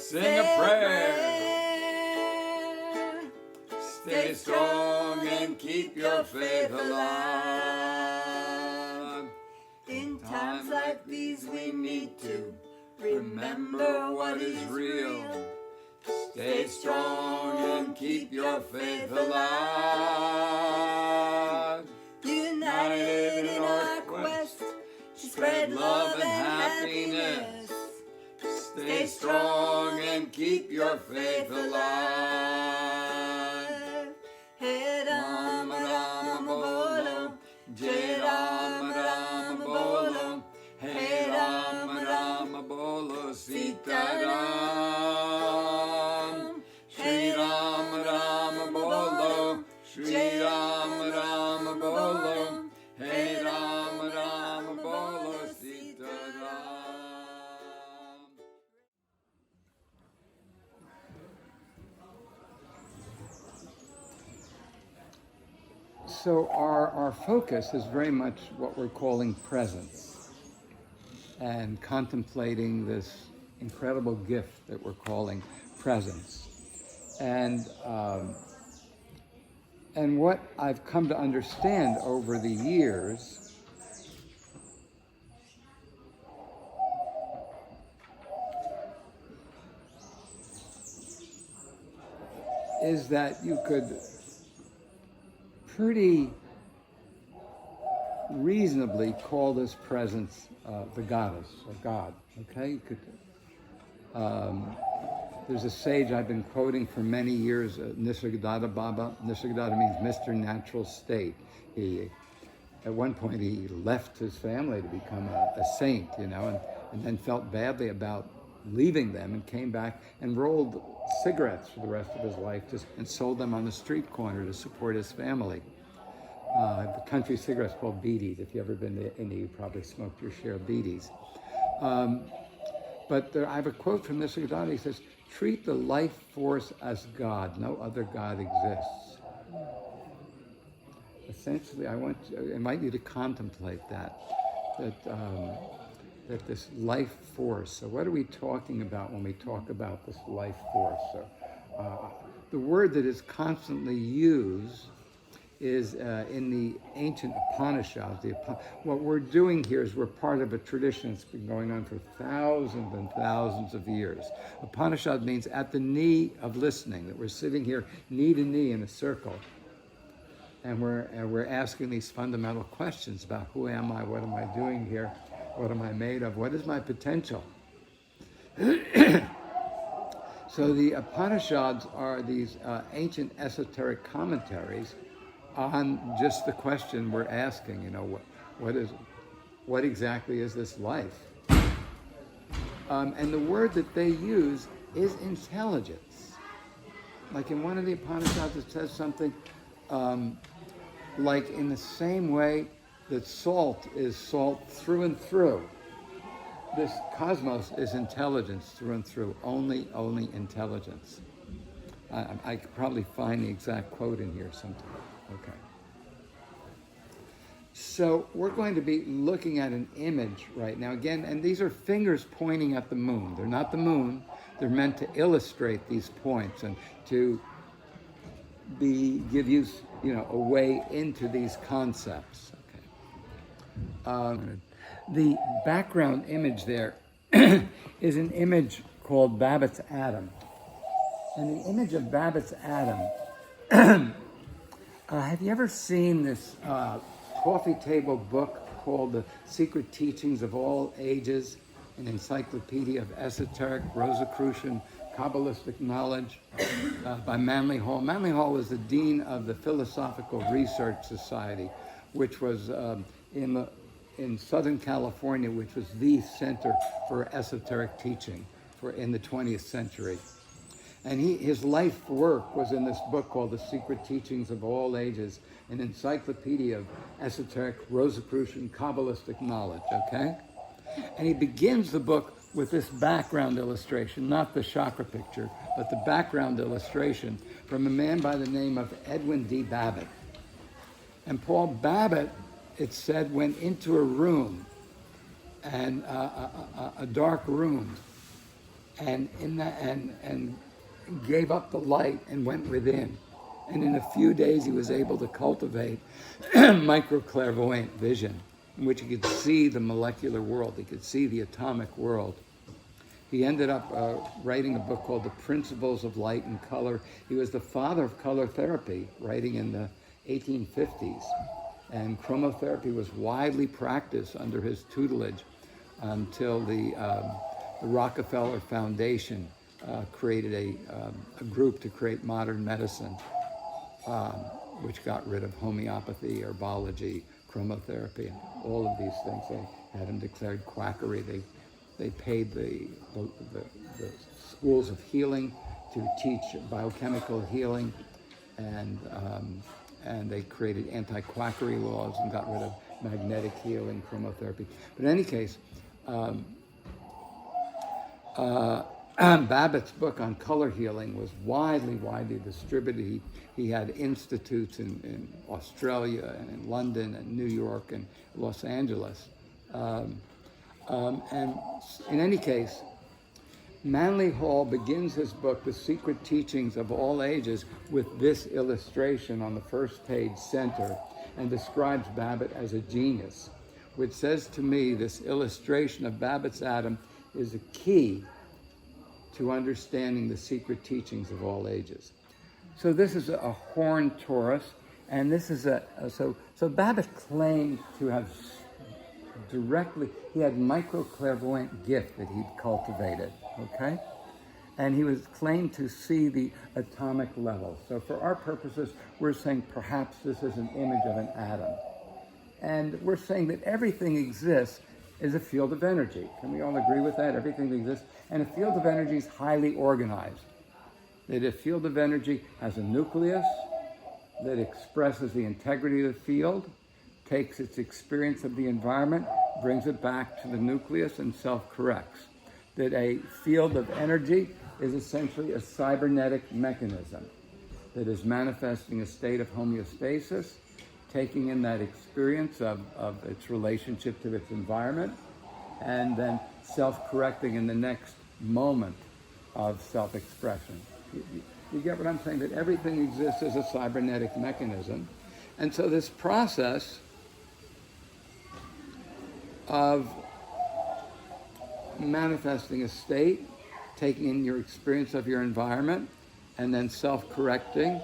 Sing a prayer. Stay strong and keep your faith alive. In times like these we need to remember what is real. Stay strong and keep your faith alive. United in our quest to spread love and happiness. Stay strong and keep your faith alive. Hey Rama Rama Bolo, Jai Rama Rama Bolo. Hey Rama Rama Bolo, Sita Ram. Shri Rama Rama Bolo, Shri Rama Rama Bolo. Hey Rama Rama Bolo, Sita Ram. So our focus is very much what we're calling presence and contemplating this incredible gift that we're calling presence. And what I've come to understand over the years is that you could pretty reasonably call this presence the goddess or God. Okay, you could. There's a sage I've been quoting for many years, Nisargadatta Baba. Nisargadatta means Mr. Natural State. At one point, he left his family to become a saint, and then felt badly about leaving them and came back and rolled cigarettes for the rest of his life and sold them on the street corner to support his family. The country cigarettes called beaties. If you've ever been to India, you probably smoked your share of beaties. But I have a quote from Nisargadatta. He says, "Treat the life force as God. No other God exists." Essentially, I invite you to contemplate that this life force. So what are we talking about when we talk about this life force? So, the word that is constantly used is in the ancient Upanishads. What we're doing here is we're part of a tradition that's been going on for thousands and thousands of years. Upanishad means at the knee of listening, that we're sitting here knee to knee in a circle. And we're asking these fundamental questions about who am I, what am I doing here, what am I made of, what is my potential? So the Upanishads are these ancient esoteric commentaries on just the question we're asking, what exactly is this life? And the word that they use is intelligence. Like in one of the Upanishads, it says something like in the same way that salt is salt through and through. This cosmos is intelligence through and through, only intelligence. I could probably find the exact quote in here sometime. Okay. So we're going to be looking at an image right now. Again, and these are fingers pointing at the moon. They're not the moon. They're meant to illustrate these points and to give you, a way into these concepts. Okay. The background image there is an image called Babbitt's atom. And the image of Babbitt's atom, have you ever seen this coffee table book called The Secret Teachings of All Ages, an encyclopedia of esoteric, Rosicrucian, Kabbalistic knowledge by Manly Hall? Manly Hall was the dean of the Philosophical Research Society, which was in Southern California, which was the center for esoteric teaching in the 20th century. And his life work was in this book called The Secret Teachings of All Ages, an encyclopedia of esoteric, Rosicrucian, Kabbalistic knowledge, okay? And he begins the book with this background illustration, not the chakra picture, but the background illustration from a man by the name of Edwin D. Babbitt. And Paul Babbitt, it said, went into a room, and a dark room, and in that and gave up the light and went within. And in a few days, he was able to cultivate microclairvoyant vision, in which he could see the molecular world. He could see the atomic world. He ended up writing a book called The Principles of Light and Color. He was the father of color therapy, writing in the 1850s. And chromotherapy was widely practiced under his tutelage until the Rockefeller Foundation created a group to create modern medicine, which got rid of homeopathy, herbology, chromotherapy, and all of these things. They had him declared quackery. They paid the schools of healing to teach biochemical healing, and they created anti-quackery laws and got rid of magnetic healing, chromotherapy. But in any case, Babbitt's book on color healing was widely distributed. He had institutes in Australia and in London and New York and Los Angeles. And in any case, Manly Hall begins his book, The Secret Teachings of All Ages, with this illustration on the first page center, and describes Babbitt as a genius, which says to me this illustration of Babbitt's atom is a key to understanding the secret teachings of all ages. So this is a horned torus, and this is so Babbitt claimed to have he had microclairvoyant gift that he'd cultivated, okay? And he was claimed to see the atomic level. So for our purposes, we're saying perhaps this is an image of an atom. And we're saying that everything exists is a field of energy. Can we all agree with that? Everything that exists. And a field of energy is highly organized. That a field of energy has a nucleus that expresses the integrity of the field, takes its experience of the environment, brings it back to the nucleus, and self-corrects. That a field of energy is essentially a cybernetic mechanism that is manifesting a state of homeostasis, taking in that experience of its relationship to its environment, and then self-correcting in the next moment of self-expression. You get what I'm saying? That everything exists as a cybernetic mechanism. And so this process of manifesting a state, taking in your experience of your environment, and then self-correcting,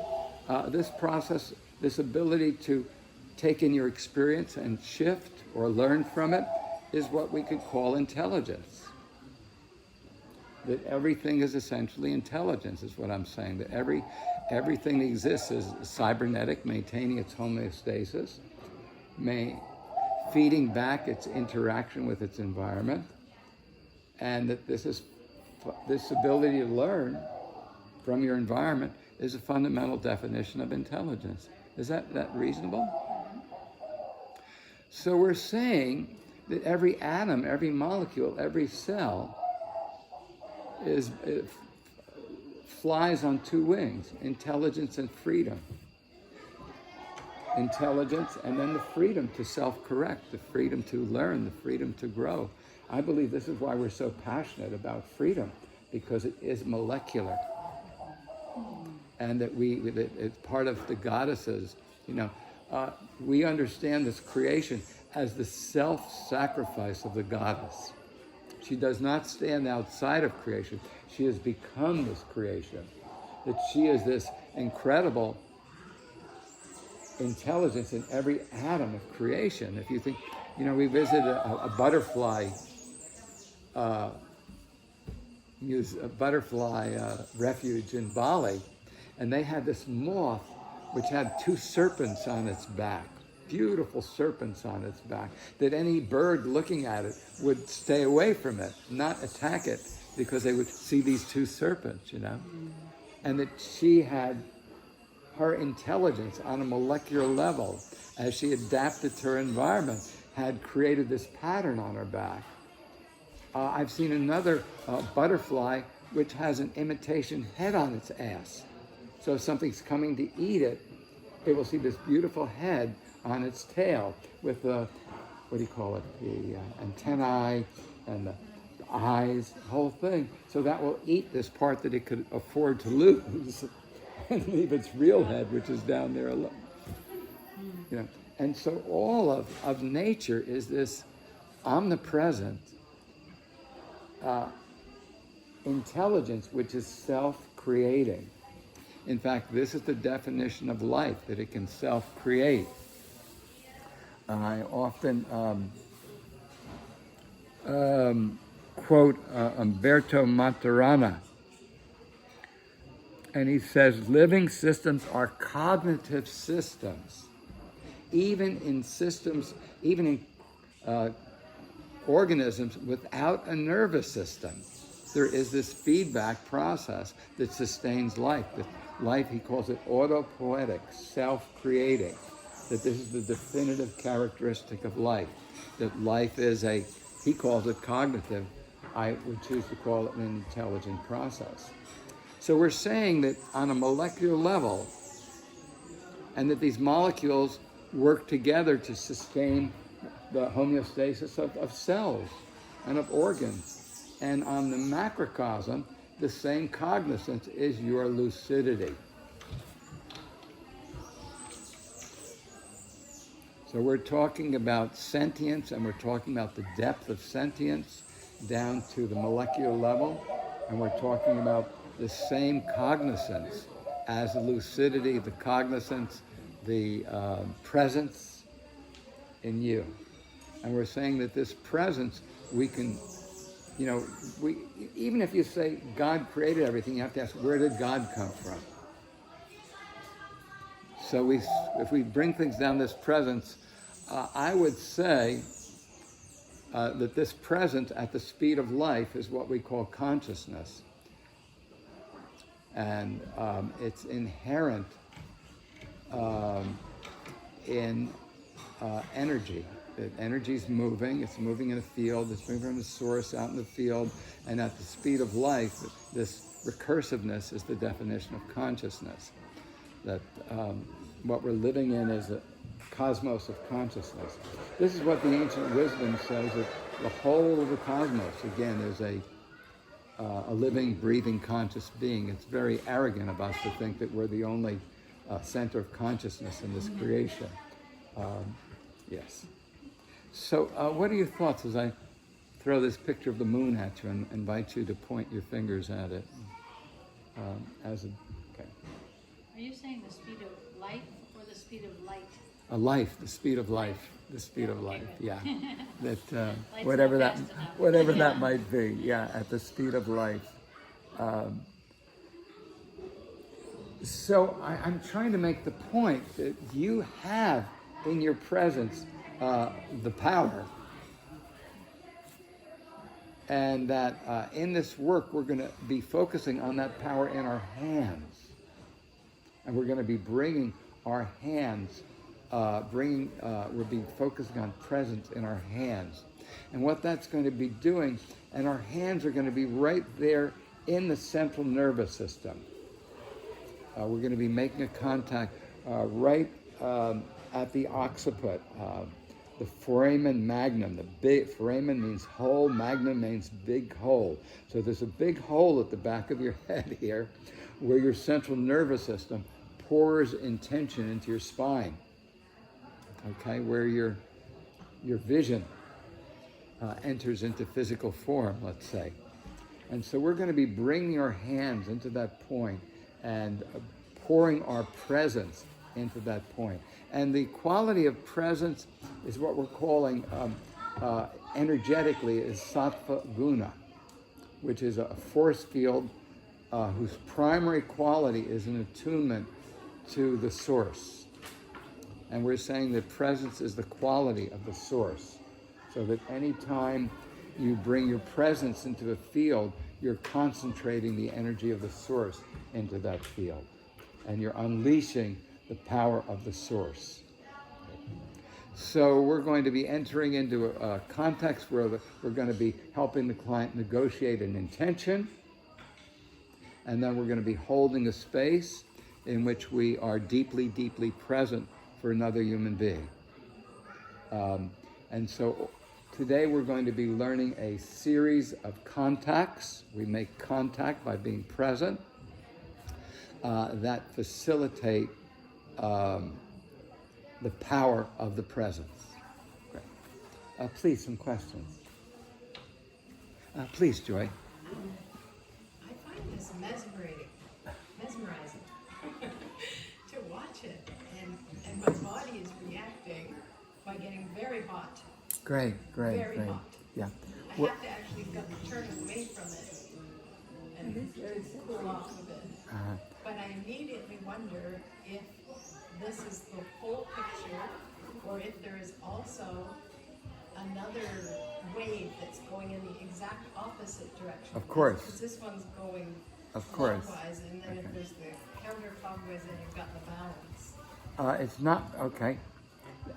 this process, this ability to take in your experience and shift or learn from it, is what we could call intelligence. That everything is essentially intelligence, is what I'm saying. That everything that exists is cybernetic, maintaining its homeostasis, feeding back its interaction with its environment, and that this ability to learn from your environment is a fundamental definition of intelligence. Is that reasonable? So we're saying that every atom, every molecule, every cell flies on two wings: intelligence and freedom. Intelligence, and then the freedom to self-correct, the freedom to learn, the freedom to grow. I believe this is why we're so passionate about freedom, because it is molecular, and that it's part of the goddesses. We understand this creation as the self-sacrifice of the goddess. She does not stand outside of creation. She has become this creation. That she is this incredible intelligence in every atom of creation. If you think, we visited a butterfly, refuge in Bali, and they had this moth which had two serpents on its back, beautiful serpents on its back, that any bird looking at it would stay away from it, not attack it, because they would see these two serpents, and that she had her intelligence on a molecular level, as she adapted to her environment, had created this pattern on her back. I've seen another butterfly which has an imitation head on its ass. So if something's coming to eat it, it will see this beautiful head on its tail with the, the antennae and the eyes, whole thing. So that will eat this part that it could afford to lose and leave its real head, which is down there alone. You know, and so all of nature is this omnipresent intelligence which is self-creating. In fact, this is the definition of life, that it can self-create. I often quote Umberto Maturana, and he says, living systems are cognitive systems. Even in systems, even in organisms without a nervous system, there is this feedback process that sustains life. That life, he calls it autopoietic, self-creating. That this is the definitive characteristic of life. That life is he calls it cognitive. I would choose to call it an intelligent process. So we're saying that on a molecular level, and that these molecules work together to sustain the homeostasis of cells and of organs. And on the macrocosm, the same cognizance is your lucidity. So we're talking about sentience, and we're talking about the depth of sentience down to the molecular level, and we're talking about the same cognizance as the lucidity, the cognizance, the presence in you. And we're saying that this presence, we can, even if you say God created everything, you have to ask, where did God come from? So if we bring things down this presence, I would say that this presence at the speed of life is what we call consciousness. And it's inherent in energy. That energy is moving, it's moving in a field, it's moving from the source out in the field, and at the speed of life, this recursiveness is the definition of consciousness. That what we're living in is a cosmos of consciousness. This is what the ancient wisdom says, that the whole of the cosmos, again, is a living, breathing, conscious being. It's very arrogant of us to think that we're the only center of consciousness in this creation. Yes. So what are your thoughts as I throw this picture of the moon at you and invite you to point your fingers at it? Okay. Are you saying the speed of light or the speed of light? Life, the speed of life, the speed of life, yeah. That Light's whatever not that fast enough. whatever that might be, yeah, at the speed of life. So I'm trying to make the point that you have in your presence the power, and that in this work we're going to be focusing on that power in our hands, and we're going to be bringing our hands, we'll be focusing on presence in our hands, and what that's going to be doing, and our hands are going to be right there in the central nervous system. We're going to be making a contact right at the occiput, the foramen magnum. The big foramen means hole, magnum means big hole. So there's a big hole at the back of your head here, where your central nervous system pours intention into your spine. Okay, where your vision enters into physical form, let's say. And so we're going to be bringing our hands into that point and pouring our presence into that point. And the quality of presence is what we're calling energetically is sattva guna, which is a force field whose primary quality is an attunement to the source. And we're saying that presence is the quality of the source. So that any time you bring your presence into a field, you're concentrating the energy of the source into that field. And you're unleashing the power of the source. So we're going to be entering into a context where we're going to be helping the client negotiate an intention. And then we're going to be holding a space in which we are deeply, deeply present for another human being. And so Today we're going to be learning a series of contacts. We make contact by being present that facilitate the power of the presence. Great. Please, some questions. Please, Joy. I find this mesmerizing to watch it, and my body is reacting by getting very hot. Great. Very great. hot. Yeah. I have to actually turn away from it and cool off a bit. But I immediately wonder if this is the whole picture, or if there is also another wave that's going in the exact opposite direction. Of course. Because this one's going clockwise, and then if there's the counterclockwise, then you've got the balance. It's not, okay.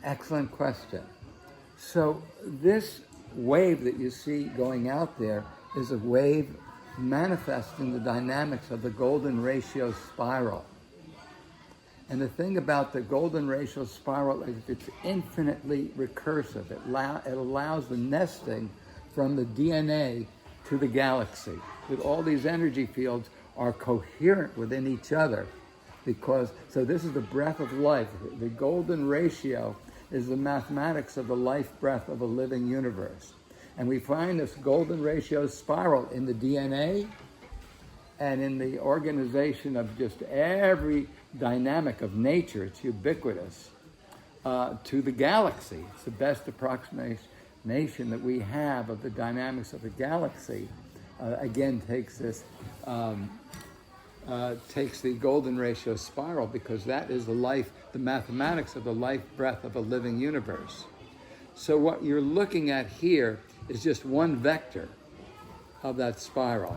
Excellent question. So this wave that you see going out there is a wave manifesting the dynamics of the golden ratio spiral. And the thing about the golden ratio spiral is it's infinitely recursive. It allows the nesting from the DNA to the galaxy. That all these energy fields are coherent within each other. So this is the breath of life. The golden ratio is the mathematics of the life breath of a living universe. And we find this golden ratio spiral in the DNA and in the organization of just every dynamic of nature. It's ubiquitous to the galaxy. It's the best approximation that we have of the dynamics of the galaxy. Again, takes the golden ratio spiral, because that is the mathematics of the life breath of a living universe. So what you're looking at here is just one vector of that spiral.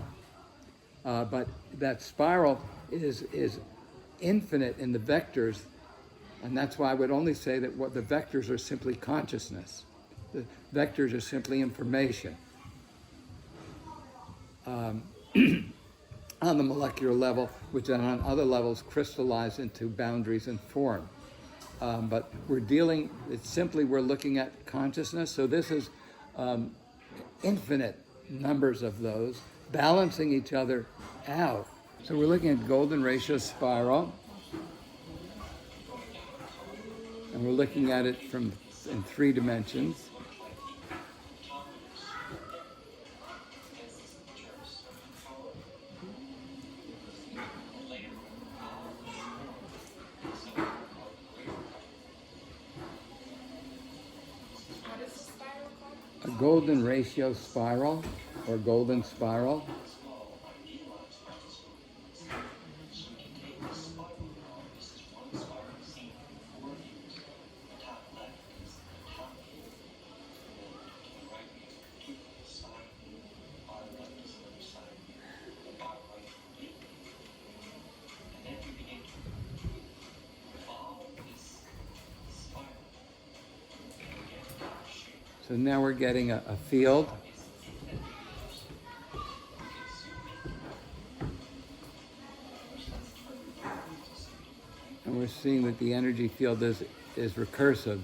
But that spiral is infinite in the vectors, and that's why I would only say that what the vectors are simply consciousness. The vectors are simply information. On the molecular level, which then on other levels crystallize into boundaries and form. But we're looking at consciousness. So this is infinite numbers of those balancing each other out. So we're looking at golden ratio spiral, and we're looking at it in 3 dimensions. A golden ratio spiral, or golden spiral. So now we're getting a field. And we're seeing that the energy field is recursive.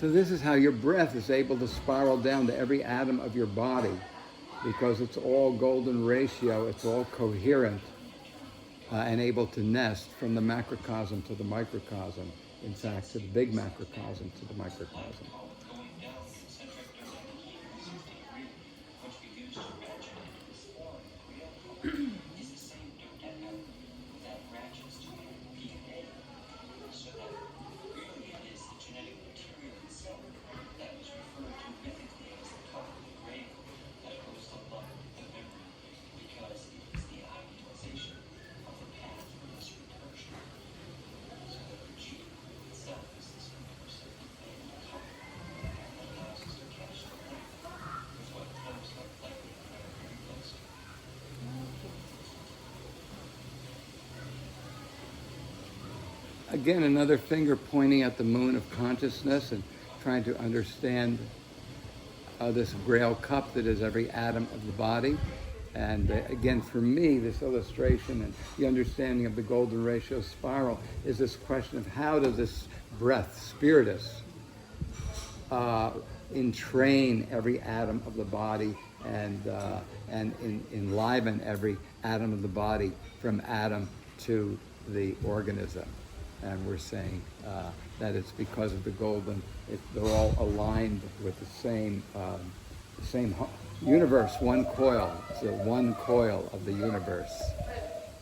So this is how your breath is able to spiral down to every atom of your body, because it's all golden ratio, it's all coherent and able to nest from the macrocosm to the microcosm, in fact, to the big macrocosm to the microcosm. again, another finger pointing at the moon of consciousness and trying to understand this Grail cup that is every atom of the body. And again, for me, this illustration and the understanding of the golden ratio spiral is this question of how does this breath, spiritus, entrain every atom of the body and enliven every atom of the body from atom to the organism. And we're saying that it's because of the golden, they're all aligned with the same universe, one coil. It's the one coil of the universe.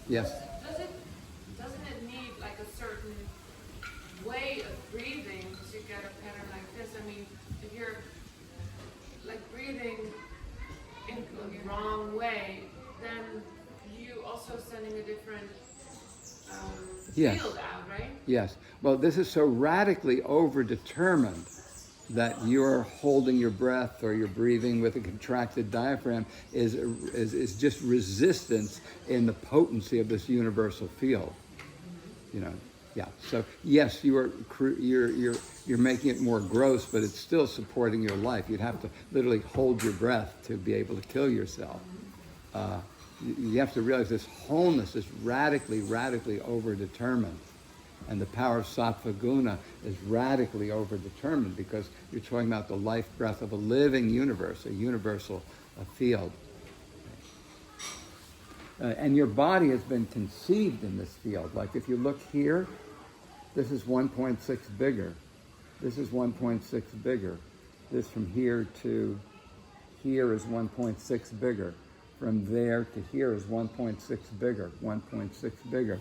Yes? Doesn't it need like a certain way of breathing to get a pattern like this? I mean, if you're like breathing in the wrong way, then you also sending a different Yes. field out, right? Yes. Well, this is so radically over-determined that you're holding your breath or you're breathing with a contracted diaphragm is just resistance in the potency of this universal field. You know, yeah. So yes, you're making it more gross, but it's still supporting your life. You'd have to literally hold your breath to be able to kill yourself. You have to realize this wholeness is radically over-determined. And the power of sattva guna is radically overdetermined because you're talking about the life breath of a living universe, a universal field. And your body has been conceived in this field. Like if you look here, this is 1.6 bigger. This is 1.6 bigger. This from here to here is 1.6 bigger. From there to here is 1.6 bigger, 1.6 bigger.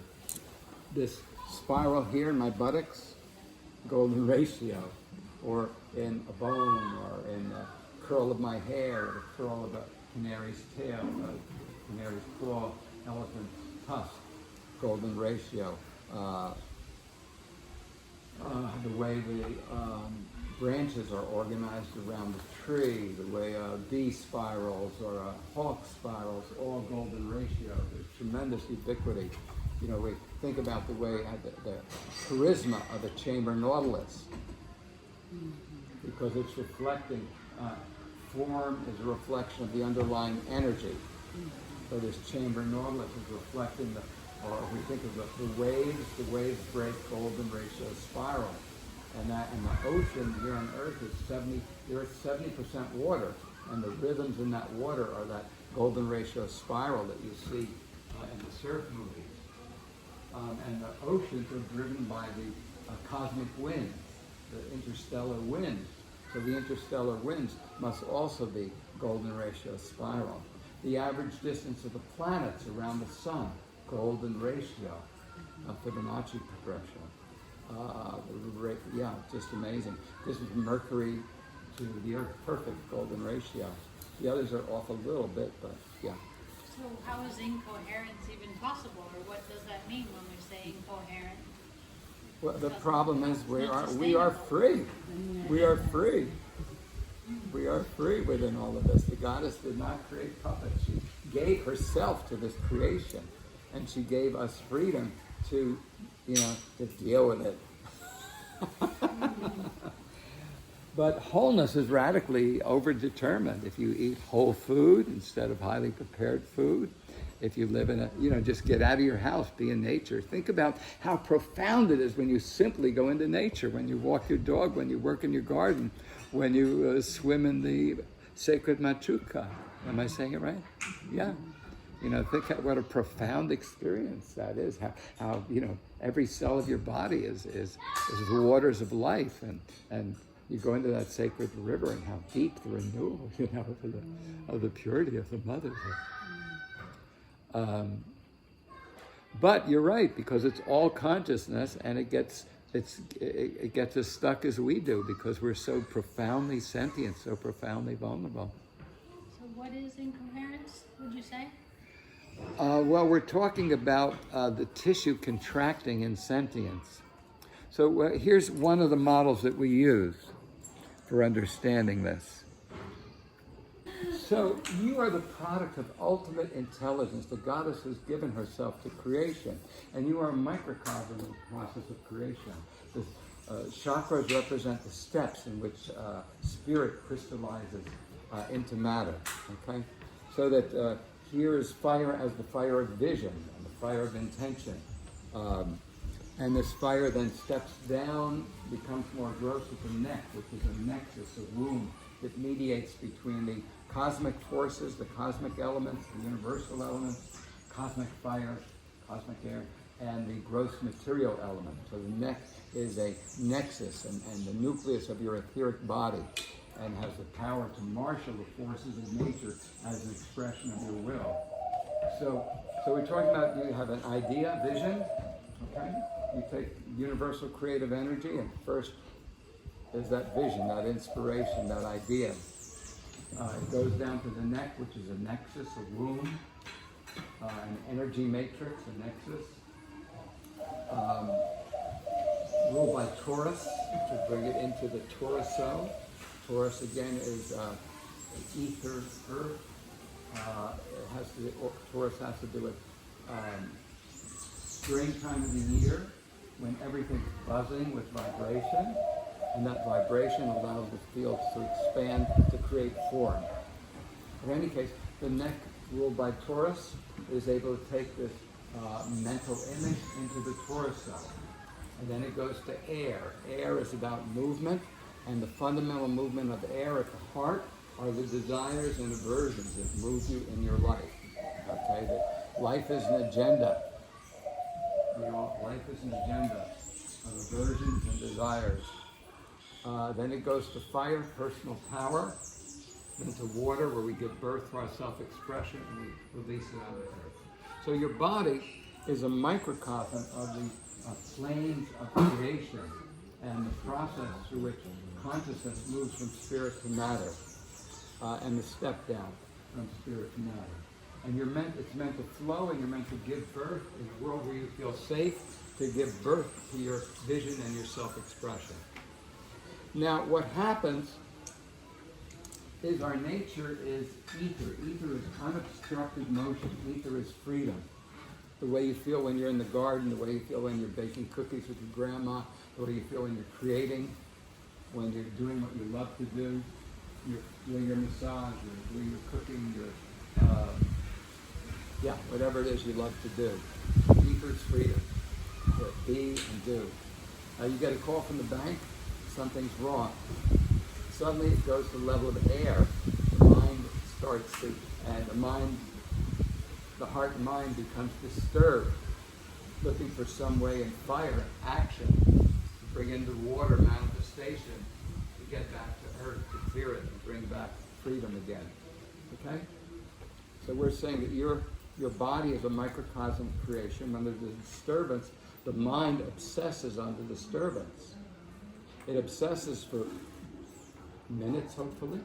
This spiral here in my buttocks, golden ratio, or in a bone, or in the curl of my hair, or the curl of a canary's tail, a canary's claw, elephant tusk, golden ratio. The way the branches are organized around the tree, the way bee spirals or hawk spirals, all golden ratio. There's tremendous ubiquity. You know, we think about the way the charisma of a chamber nautilus, because it's reflecting, form is a reflection of the underlying energy. So this chamber nautilus is reflecting or if we think of the waves break golden ratio spiral. And the ocean here on Earth is 70% water, and the rhythms in that water are that golden ratio spiral that you see in the surf movies. And the oceans are driven by the cosmic winds, the interstellar winds. So the interstellar winds must also be golden ratio spiral. The average distance of the planets around the sun, golden ratio, Fibonacci progression. Yeah, just amazing. This is Mercury to the Earth, perfect golden ratio. The others are off a little bit, but yeah. So how is incoherence even possible, or what does that mean when we say incoherent? Well, the problem is we are free. We are free. We are free within all of this. The goddess did not create puppets. She gave herself to this creation, and she gave us freedom to, to deal with it. But wholeness is radically overdetermined. If you eat whole food instead of highly prepared food, if you live in just get out of your house, be in nature. Think about how profound it is when you simply go into nature, when you walk your dog, when you work in your garden, when you swim in the sacred machuca. Am I saying it right? Yeah. Think what a profound experience that is. How every cell of your body is the waters of life, and you go into that sacred river, and how deep the renewal, of the purity of the mother. But you're right, because it's all consciousness, and it gets as stuck as we do, because we're so profoundly sentient, so profoundly vulnerable. So what is incoherence, would you say? Well, we're talking about the tissue contracting in sentience. So here's one of the models that we use for understanding this. So you are the product of ultimate intelligence. The goddess has given herself to creation, and you are a microcosm in the process of creation. The chakras represent the steps in which spirit crystallizes into matter. Okay, so that here is fire as the fire of vision and the fire of intention, and this fire then steps down, becomes more gross with the neck, which is a nexus, a womb that mediates between the cosmic forces, the cosmic elements, the universal elements, cosmic fire, cosmic air, and the gross material element. So the neck is a nexus and the nucleus of your etheric body, and has the power to marshal the forces of nature as an expression of your will. So we're talking about, you have an idea, vision, okay? You take universal creative energy, and first is that vision, that inspiration, that idea. It goes down to the neck, which is a nexus, a womb, an energy matrix, a nexus. Ruled by Taurus, to bring it into the torso. Taurus again is ether, earth. Taurus has to do with springtime of the year, when everything's buzzing with vibration, and that vibration allows the fields to expand to create form. In any case, the neck ruled by Taurus is able to take this mental image into the torso. And then it goes to air. Air is about movement, and the fundamental movement of air at the heart are the desires and aversions that move you in your life. Okay, that life is an agenda. Life is an agenda of aversions and desires. Then it goes to fire, personal power, then to water, where we give birth to our self-expression and we release it on the earth. So your body is a microcosm of the planes of creation and the process through which consciousness moves from spirit to matter, and the step down from spirit to matter. And it's meant to flow, and you're meant to give birth in a world where you feel safe to give birth to your vision and your self-expression. Now, what happens is our nature is ether. Ether is unobstructed motion. Ether is freedom. The way you feel when you're in the garden, the way you feel when you're baking cookies with your grandma, the way you feel when you're creating, when you're doing what you love to do, you're doing your massage, you're doing your cooking, whatever it is you love to do. Ether is freedom. To be and do. You get a call from the bank, something's wrong. Suddenly it goes to the level of air. The mind starts to, and the heart and mind becomes disturbed, looking for some way in fire, action, to bring into water manifestation, to get back to earth, to clear it, and bring back freedom again. Okay? So we're saying that your body is a microcosm of creation. When there's a disturbance, the mind obsesses on the disturbance. It obsesses for minutes, hopefully,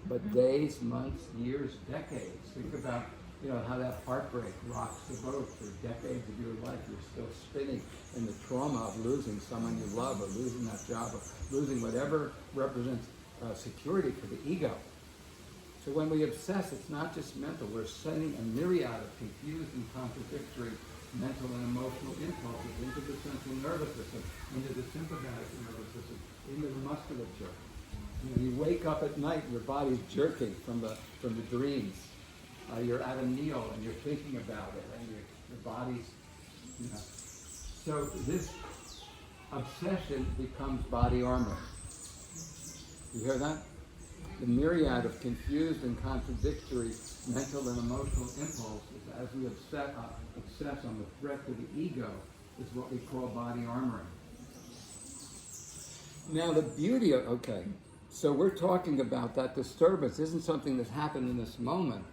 but days, months, years, decades. Think about, how that heartbreak rocks the boat for decades of your life. You're still spinning in the trauma of losing someone you love, or losing that job, or losing whatever represents security for the ego. So when we obsess, it's not just mental. We're sending a myriad of confused and contradictory mental and emotional impulses into the central nervous system, into the sympathetic nervous system, into the musculature. You wake up at night, your body's jerking from the dreams. You're at a meal and you're thinking about it, and your body's, So this obsession becomes body armor. You hear that? The myriad of confused and contradictory mental and emotional impulses as we obsess on the threat to the ego is what we call body armoring. Now the beauty of, so we're talking about that disturbance isn't something that happened in this moment.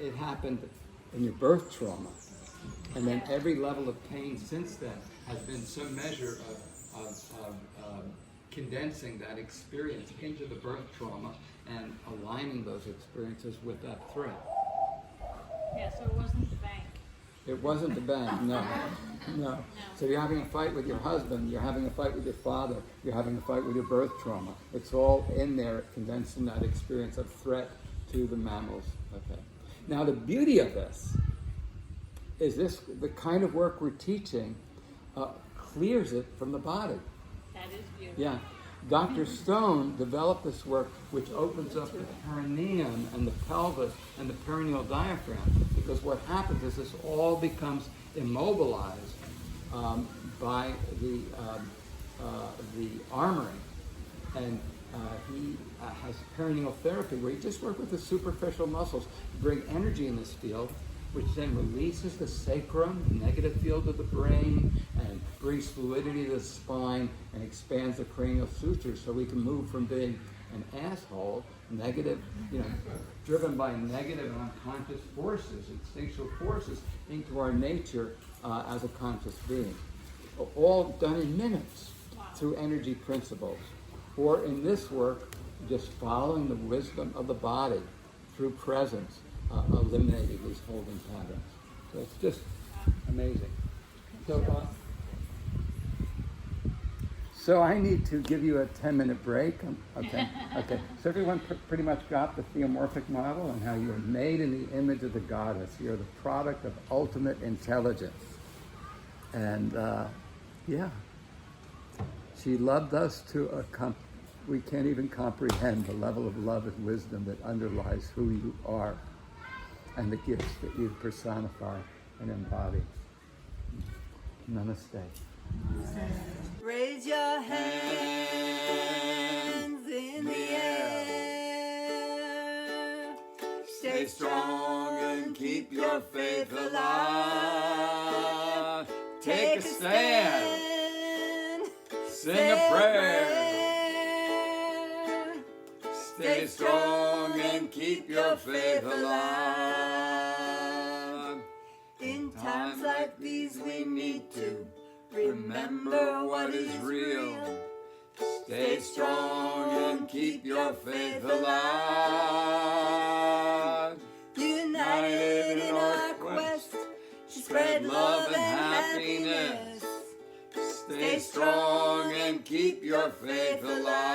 It happened in your birth trauma. And then every level of pain since then has been some measure of condensing that experience into the birth trauma and aligning those experiences with that threat. Yeah, so it wasn't the bank. It wasn't the bank, no. So you're having a fight with your husband, you're having a fight with your father, you're having a fight with your birth trauma. It's all in there, condensed in that experience of threat to the mammals. Okay. Now the beauty of this is the kind of work we're teaching clears it from the body. That is beautiful. Yeah. Dr. Stone developed this work which opens up the perineum and the pelvis and the perineal diaphragm, because what happens is this all becomes immobilized by the armoring. And he has perineal therapy where he just works with the superficial muscles to bring energy in this field, which then releases the sacrum, the negative field of the brain, and brings fluidity to the spine and expands the cranial sutures so we can move from being an asshole, negative, driven by negative and unconscious forces, instinctual forces, into our nature as a conscious being. All done in minutes through energy principles. Or in this work, just following the wisdom of the body through presence, eliminating these holding patterns. So it's just amazing. So I need to give you a 10-minute break. Okay. Okay. So everyone pretty much got the theomorphic model and how you are made in the image of the goddess. You're the product of ultimate intelligence. And yeah, she loved us to we can't even comprehend the level of love and wisdom that underlies who you are and the gifts that you personify and embody. Namaste. Raise your hands in the air. Stay strong and keep your faith alive. Take a stand. Sing a prayer. Stay strong and keep your faith alive. In times like these we need to remember what is real. Stay strong and keep your faith alive. United in our quest to spread love and happiness. Stay strong and keep your faith alive.